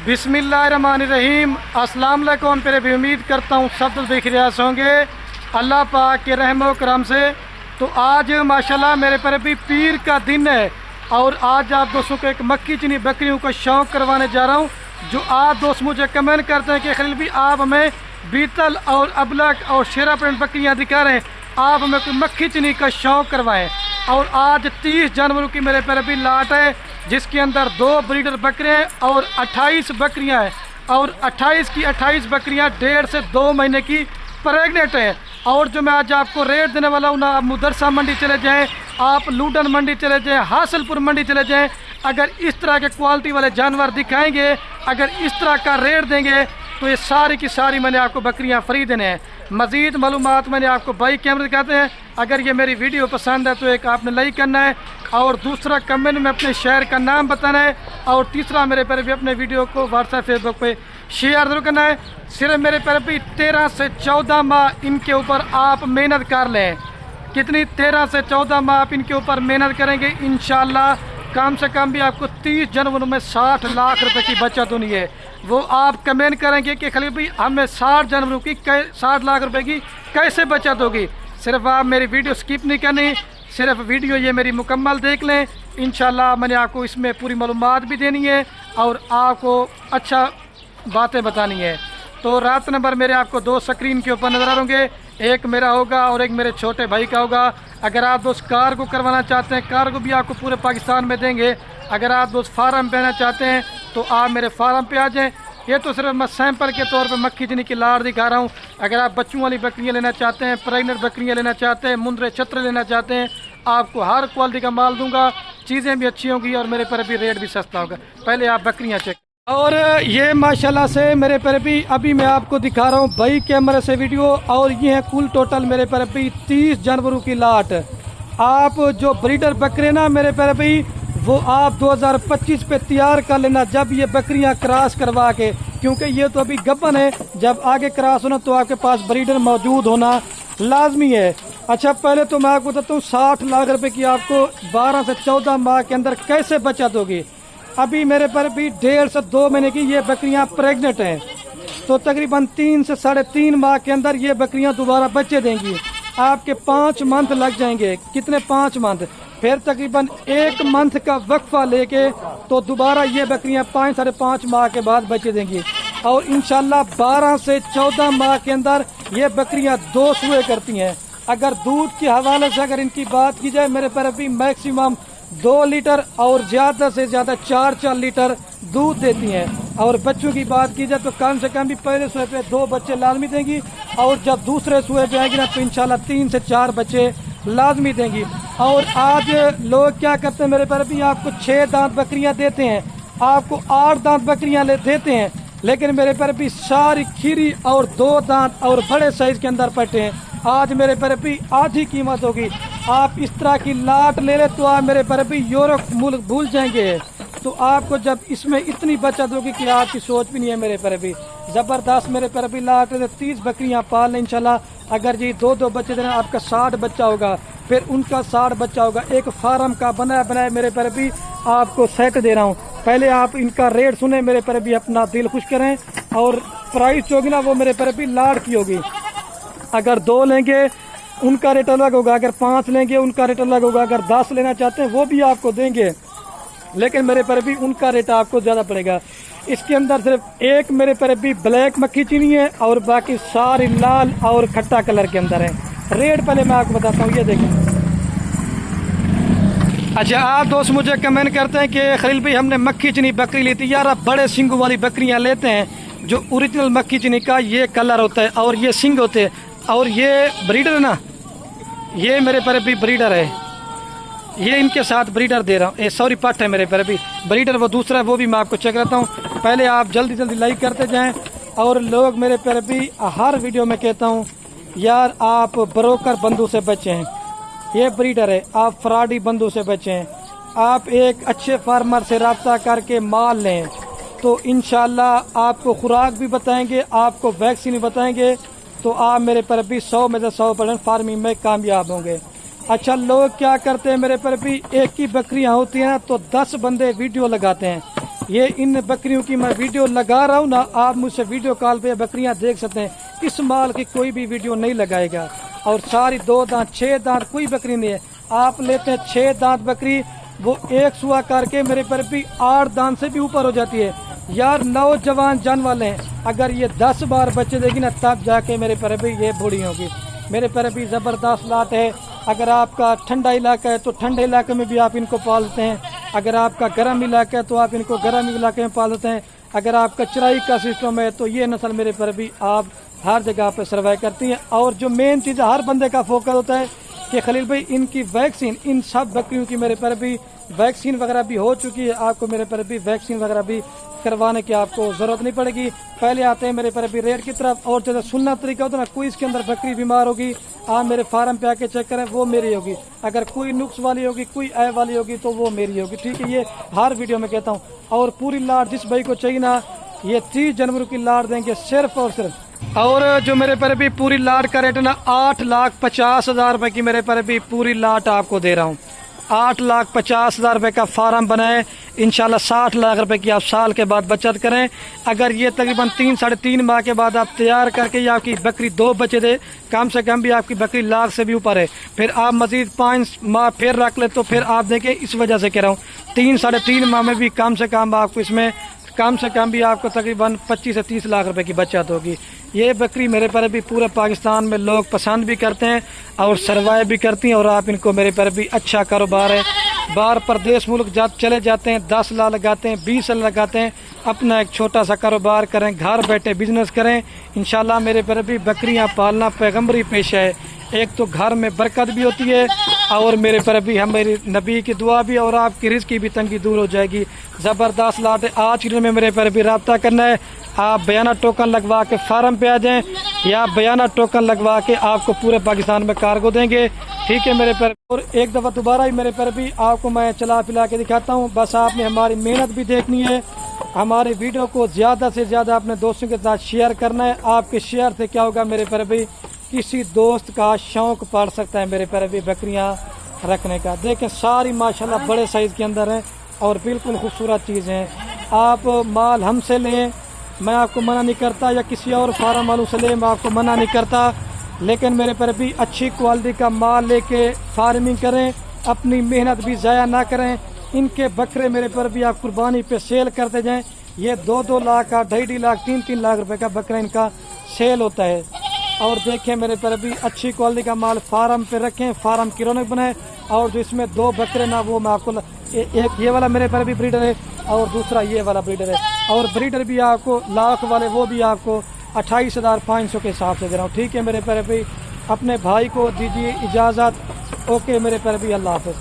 बिस्मिल्लाहिर्रहमानिर्रहीम। अस्सलाम वालेकुम। मेरे भी उम्मीद करता हूँ सब तो बेखियास होंगे अल्लाह पाक के रहमो करम से। तो आज माशाल्लाह मेरे पर भी पीर का दिन है और आज आप दोस्तों को एक मक्की चनी बकरियों का शौक़ करवाने जा रहा हूँ। जो आप दोस्त मुझे कमेंट करते हैं कि खलील भी आप हमें बीतल और अबलक और शेरा प्रिंट बकरियाँ दिखा रहे हैं, आप हमें कोई मक्खी चनी का शौक़ करवाएं। और आज 30 जनवरी की मेरे पर भी लाट है जिसके अंदर 2 ब्रीडर बकरे हैं और 28 बकरियां हैं और 28 की 28 बकरियां 1.5 से 2 महीने की प्रेगनेंट हैं। और जो मैं आज आपको रेट देने वाला हूँ ना, आप मुदरसा मंडी चले जाएं, आप लूडन मंडी चले जाएं, हासिलपुर मंडी चले जाएं, अगर इस तरह के क्वालिटी वाले जानवर दिखाएंगे, अगर इस तरह का रेट देंगे तो ये सारी की सारी मैंने आपको बकरियां फ्री देने हैं। मज़ीद मालूमात मैंने आपको बाई कैमरे दिखाते हैं। अगर ये मेरी वीडियो पसंद है तो एक आपने लाइक करना है और दूसरा कमेंट में अपने शहर का नाम बताना है और तीसरा मेरे पर भी अपने वीडियो को व्हाट्सएप फेसबुक पे शेयर जरूर करना है। सिर्फ मेरे पर भी 13 से 14 माह इनके ऊपर आप मेहनत कर लें। कितनी 13 से 14 माह आप इनके ऊपर मेहनत करेंगे, इंशाल्लाह कम से कम भी आपको 30 जनवरी में 60 लाख रुपए की बचत होनी है। वो आप कमेंट करेंगे कि खलील भाई हमें 60 जनवरी की 60 लाख रुपए की कैसे बचत होगी। सिर्फ आप मेरी वीडियो स्किप नहीं करनी, सिर्फ वीडियो ये मेरी मुकम्मल देख लें। इंशाल्लाह मैंने आपको इसमें पूरी मालूमात भी देनी है और आपको अच्छा बातें बतानी है। तो रात नंबर मेरे आपको 2 स्क्रीन के ऊपर नज़र आ होंगे, एक मेरा होगा और एक मेरे छोटे भाई का होगा। अगर आप दोस्त कार को करवाना चाहते हैं, कार को भी आपको पूरे पाकिस्तान में देंगे। अगर आप दोस्त फार्म पे आना चाहते हैं तो आप मेरे फार्म पे आ जाएं। ये तो सिर्फ मैं सैंपल के तौर पे मक्खी चनी की लाड़ दिखा रहा हूँ। अगर आप बच्चों वाली बकरियाँ लेना चाहते हैं, प्रेगनेंट बकरियाँ लेना चाहते हैं, मुंदरे छत्र लेना चाहते हैं, आपको हर क्वालिटी का माल दूंगा, चीज़ें भी अच्छी होंगी और मेरे पर भी रेट भी सस्ता होगा। पहले आप बकरियाँ चेक। और ये माशाल्लाह से मेरे पर भी अभी मैं आपको दिखा रहा हूँ भाई कैमरे से वीडियो, और ये है कुल टोटल मेरे पर भी 30 जनवरी की लाट। आप जो ब्रीडर बकरे ना मेरे पर भी वो आप 2025 पे तैयार कर लेना, जब ये बकरियां क्रॉस करवा के, क्योंकि ये तो अभी गब्बन है, जब आगे क्रॉस होना तो आपके पास ब्रीडर मौजूद होना लाजमी है। अच्छा पहले तो मैं आपको बताता हूँ 60 लाख रुपए की आपको 12 से 14 माह के अंदर कैसे बचत होगी। अभी मेरे पर भी 1.5 से 2 महीने की ये बकरियां प्रेग्नेंट हैं, तो तकरीबन 3 से 3.5 माह के अंदर ये बकरियां दोबारा बच्चे देंगी। आपके 5 मंथ लग जाएंगे। कितने? 5 मंथ। फिर तकरीबन 1 मंथ का वक्फा लेके तो दोबारा ये बकरियां 5 से 5.5 माह के बाद बच्चे देंगी। और इंशाल्लाह 12 से 14 माह के अंदर ये बकरियां 2 सुए करती हैं। अगर दूध के हवाले से अगर इनकी बात की जाए, मेरे पर अभी मैक्सिमम 2 लीटर और ज़्यादा से ज़्यादा 4 लीटर दूध देती हैं। और बच्चों की बात की जाए तो कम से कम भी पहले सुए पे 2 बच्चे लाजमी देंगी और जब दूसरे सुए पे आएगी ना तो इंशाल्लाह 3 से 4 बच्चे लाजमी देंगी। और आज लोग क्या करते हैं, मेरे पर भी आपको 6 दांत बकरियां देते हैं, आपको 8 दांत बकरियां देते हैं, लेकिन मेरे पर भी सारी खीरी और 2 दांत और बड़े साइज के अंदर पट्टे हैं। आज मेरे पर भी आधी कीमत होगी। आप इस तरह की लाट ले ले तो आप मेरे पर भी यूरोप मुल्क भूल जाएंगे। तो आपको जब इसमें इतनी बचत होगी कि आपकी सोच भी नहीं है। मेरे पर भी ज़बरदस्त मेरे पर भी लाट 30 बकरियां पाल लें इंशाल्लाह। अगर जी 2 बच्चे देना आपका 60 बच्चा होगा, फिर उनका 60 बच्चा होगा। एक फार्म का बनाया मेरे पर भी आपको सेट दे रहा हूँ। पहले आप इनका रेट सुने, मेरे पर भी अपना दिल खुश करें। और प्राइस जो होगी ना वो मेरे पर भी लाट की होगी। अगर 2 लेंगे उनका रेट अलग होगा, अगर 5 लेंगे उनका रेट अलग होगा, अगर 10 लेना चाहते हैं वो भी आपको देंगे, लेकिन मेरे पर भी उनका रेट आपको ज़्यादा पड़ेगा। इसके अंदर सिर्फ एक मेरे पर भी ब्लैक मक्खी चीनी है और बाकी सारी लाल और खट्टा कलर के अंदर है। रेट पहले मैं आपको बताता हूँ, ये देखें। अच्छा आप दोस्त मुझे कमेंट करते हैं कि खलील भाई हमने मक्खी चनी बकरी ली थी। यार आप बड़े सिंगों वाली बकरियां लेते हैं, जो ओरिजिनल मक्खी चनी का ये कलर होता है और ये सिंग होते हैं। और ये ब्रीडर है ना, ये मेरे पर भी ब्रीडर है, ये इनके साथ ब्रीडर दे रहा हूँ। सॉरी पट है मेरे पर भी ब्रीडर, वो दूसरा है, वो भी मैं आपको चेक करता हूँ। पहले आप जल्दी लाइक करते जाएं। और लोग मेरे पर भी हर वीडियो में कहता हूँ यार आप ब्रोकर बंधु से बचें, ये ब्रीडर है, आप फ्रॉडी बंधु से बचें। आप एक अच्छे फार्मर से रब्ता करके माल लें तो इंशाल्लाह आपको खुराक भी बताएंगे, आपको वैक्सीन भी बताएंगे, तो आप मेरे पर भी 100 में से 100% फार्मिंग में कामयाब होंगे। अच्छा लोग क्या करते हैं, मेरे पर भी एक ही बकरियां होती हैं तो 10 बंदे वीडियो लगाते हैं, ये इन बकरियों की मैं वीडियो लगा रहा हूँ ना, आप मुझसे वीडियो कॉल पे बकरियां देख सकते हैं। इस माल की कोई भी वीडियो नहीं लगाएगा। और सारी 2 दांत 6 दांत कोई बकरी नहीं है। आप लेते हैं 6 दांत बकरी, वो एक सुआ करके मेरे पर भी 8 दांत से भी ऊपर हो जाती है। यार नौजवान जान वाले हैं, अगर ये 10 बार बच्चे देगी ना तब जाके मेरे पर भी ये बूढ़ी होगी। मेरे पर भी ज़बरदस्त लाट है। अगर आपका ठंडा इलाका है तो ठंडे इलाके में भी आप इनको पालते हैं। अगर आपका गर्म इलाका है तो आप इनको गर्म इलाके में पालते हैं। अगर आपका चराई का सिस्टम है तो ये नस्ल मेरे पर भी आप हर जगह पे सर्वाइव करती हैं। और जो मेन चीज़ हर बंदे का फोकस होता है कि खलील भाई इनकी वैक्सीन, इन सब बकरियों की मेरे पर भी वैक्सीन वगैरह भी हो चुकी है। आपको मेरे पर भी वैक्सीन वगैरह भी करवाने की आपको ज़रूरत नहीं पड़ेगी। पहले आते हैं मेरे पर भी रेट की तरफ। और जैसे सुनना तरीका होता है ना, कोई इसके अंदर बकरी बीमार होगी, आप मेरे फार्म पे आके चेक करें, वो मेरी होगी। अगर कोई नुक्स वाली होगी, कोई ऐब वाली होगी तो वो मेरी होगी। ठीक है, ये हर वीडियो में कहता हूँ। और पूरी लाट जिस भाई को चाहिए ना, ये 30 जनवरी की लाट देंगे सिर्फ और सिर्फ। और जो मेरे पर भी पूरी लाट का रेट है ना 8,50,000 रुपए की मेरे पर भी पूरी लाट आपको दे रहा हूँ। 8,50,000 रुपए का फार्म बनाए, इंशाल्लाह 60 लाख रुपए की आप साल के बाद बचत करें। अगर ये तकरीबन 3 साढ़े 3 माह के बाद आप तैयार करके या आपकी बकरी 2 बच्चे दे, कम से कम भी आपकी बकरी लाख से भी ऊपर है। फिर आप मजीद 5 माह फिर रख ले तो फिर आप देखें, इस वजह से कह रहा हूँ 3 साढ़े 3 माह में भी कम से कम आपको इसमें कम से कम भी आपको तकरीबन 25 से 30 लाख रुपए की बचत होगी। ये बकरी मेरे पर भी पूरे पाकिस्तान में लोग पसंद भी करते हैं और सर्वाइव भी करती हैं। और आप इनको मेरे पर भी अच्छा कारोबार है। बाहर प्रदेश मुल्क चले जाते हैं, 10 लाख लगाते हैं, 20 लाख लगाते हैं, अपना एक छोटा सा कारोबार करें, घर बैठे बिजनेस करें। इंशाल्लाह मेरे पर भी बकरियां पालना पैगम्बरी पेशा है। एक तो घर में बरकत भी होती है और मेरे पर भी हम मेरी नबी की दुआ भी और आपकी रिज़्क की भी तंगी दूर हो जाएगी। ज़बरदस्त लाट है। आज की डेट में मेरे पर भी रब्ता करना है। आप बयाना टोकन लगवा के फार्म पे आ जाएं या बयाना टोकन लगवा के आपको पूरे पाकिस्तान में कार्गो देंगे। ठीक है मेरे पर। और एक दफ़ा दोबारा ही मेरे पर भी आपको मैं चला पिला के दिखाता हूँ। बस आपने हमारी मेहनत भी देखनी है। हमारे वीडियो को ज़्यादा से ज़्यादा अपने दोस्तों के साथ शेयर करना है। आपके शेयर से क्या होगा, मेरे पर भी किसी दोस्त का शौक पड़ सकता है मेरे पर भी बकरियां रखने का। देखें सारी माशाल्लाह बड़े साइज़ के अंदर हैं और बिल्कुल खूबसूरत चीज़ हैं। आप माल हमसे लें, मैं आपको मना नहीं करता, या किसी और फार्म वालों से लें, मैं आपको मना नहीं करता। लेकिन मेरे पर भी अच्छी क्वालिटी का माल लेके फार्मिंग करें, अपनी मेहनत भी ज़ाया ना करें। इनके बकरे मेरे पर भी आप कुर्बानी पे सेल करते जाएं। ये 2-2 लाख का, 2.5 लाख, 3-3 लाख रुपए का बकरा इनका सेल होता है। और देखें मेरे पर भी अच्छी क्वालिटी का माल फार्म पे रखें, फार्म की रौनक बनाए। और जो इसमें 2 बकरे ना, वो मैं आपको एक ये वाला मेरे पर भी ब्रीडर है और दूसरा ये वाला ब्रीडर है। और ब्रीडर भी आपको लाख वाले वो भी आपको 28,500 के हिसाब से दे रहा हूँ। ठीक है मेरे पर भी। अपने भाई को दीजिए इजाज़त। ओके मेरे पर भी, अल्लाह हाफ़िज़।